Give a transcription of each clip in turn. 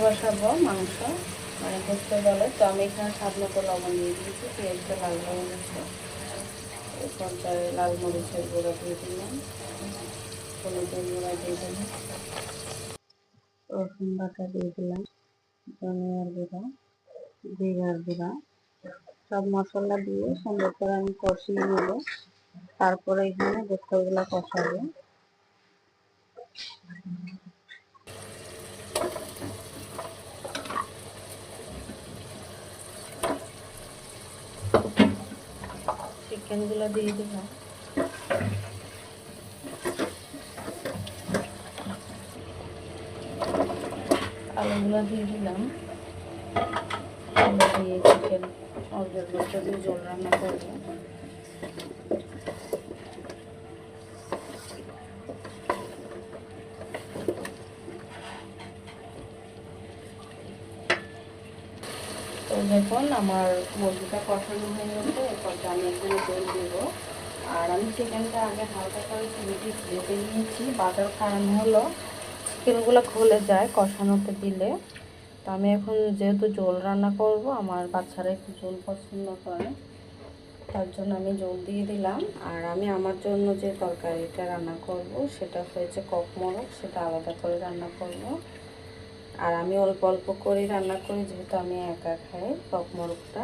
বসাবো মাংস মানে করতে বলে, তো আমি এখানে স্বাদ মতো লবণ দিয়ে দিয়েছি, পেঁয়াজটা লাল হয়ে গেছে। এই পর্যায়ে লাল মরিচের গুঁড়া দিয়ে দিলাম, হলুদের গুঁড়া দিয়ে দিলাম, রসুন বাটা দিয়ে দিলাম, ধনিয়ার গুঁড়া, জিরার গুঁড়া, সব মশলা দিয়ে সুন্দর করে আমি কষিয়ে নেব। তারপরে এখানে গোস্তগুলো কষাবো। চিকেনগুলো দিয়ে দিলাম, আলুগুলো দিয়ে দিলাম, দিয়ে চিকেন অল্পের মধ্যে দিয়ে জল রান্না করবো। তো দেখুন আমার মুরগিটা কষানো হয়ে গেছে, এরপর আমি এখানে তেল দিব। আর আমি চিকেনটা আগে হালকা করে ভেজে নিয়েছি। বাটার কারণ হলো চিকেনগুলো খুলে যায় কষানোতে দিলে। তো আমি এখন যেহেতু ঝোল রান্না করব, আমার বাচ্চারা একটু ঝোল পছন্দ করে, তার জন্য আমি ঝোল দিয়ে দিলাম। আর আমি আমার জন্য যে তরকারিটা রান্না করব সেটা হয়েছে কক মোরগ, সেটা আলাদা করে রান্না করব। আর আমি অল্প অল্প করে রান্না করি, যেহেতু আমি একা খাই কক মোরগটা।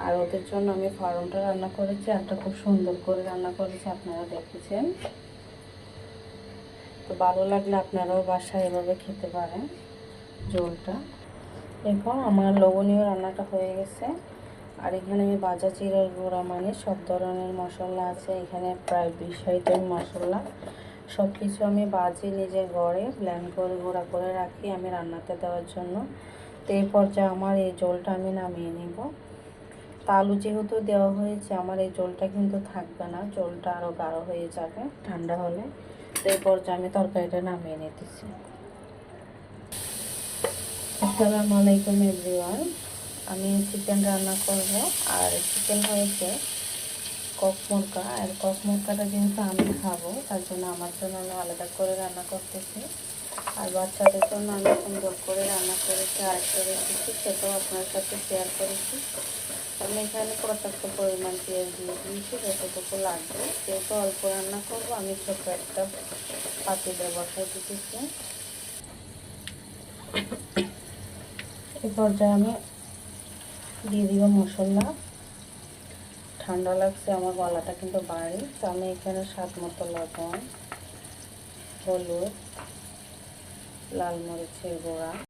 আর ওদের জন্য আমি ফার্মটা রান্না করেছি, একটা খুব সুন্দর করে রান্না করেছি, আপনারা দেখেছেন। তো ভালো লাগলে আপনারাও বাসায় এভাবে খেতে পারেন ঝোলটা। দেখুন আমার লবণীয় রান্নাটা হয়ে গেছে। আর এখানে আমি ভাজা জিরার গুঁড়া মানে সব ধরনের মশলা আছে, এখানে প্রায় 20 আইটেম মশলা। সব কিছু আমি বাজি নিজের ঘরে ব্লেন্ড করে গুঁড়া করে রাখি আমি রান্নাতে দেওয়ার জন্য। তো এই পর্যায়ে আমার এই ঝোলটা আমি নামিয়ে নেব। তা আলু যেহেতু দেওয়া হয়েছে, আমার এই ঝোলটা কিন্তু থাকবে না, ঝোলটা আরও গাঢ় হয়ে যাবে ঠান্ডা হলে। তো এই পর্যায়ে আমি তরকারিটা নামিয়ে নিতেছি। আসসালামু আলাইকুম এভরিওয়ান, আমি চিকেন রান্না করব। আর চিকেন হয়েছে কক মুরগা, আর কক মুরগাটা যেহেতু আমি খাবো, তার জন্য আমার জন্য আমি আলাদা করে রান্না করতেছি। আর বাচ্চাদের জন্য আমি সুন্দর করে রান্না করেছি আরেকটা রেসিপি, সেটাও আপনার সাথে শেয়ার করেছি। আমি এখানে পর্যাপ্ত পরিমাণ পেঁয়াজ দিয়ে দিয়েছি, যতটুকু লাগবে। যেহেতু অল্প রান্না করবো, আমি ছোট একটা পাতিলে বসাই দিতেছি। এই পর্যায়ে আমি দিয়ে দিব মশলা। ঠান্ডা লাগছে, আমার গলাটা কিন্তু ভারী, তো আমি এখানে স্বাদ মতো লবণ, হলুদ, লাল মরিচের গুঁড়া,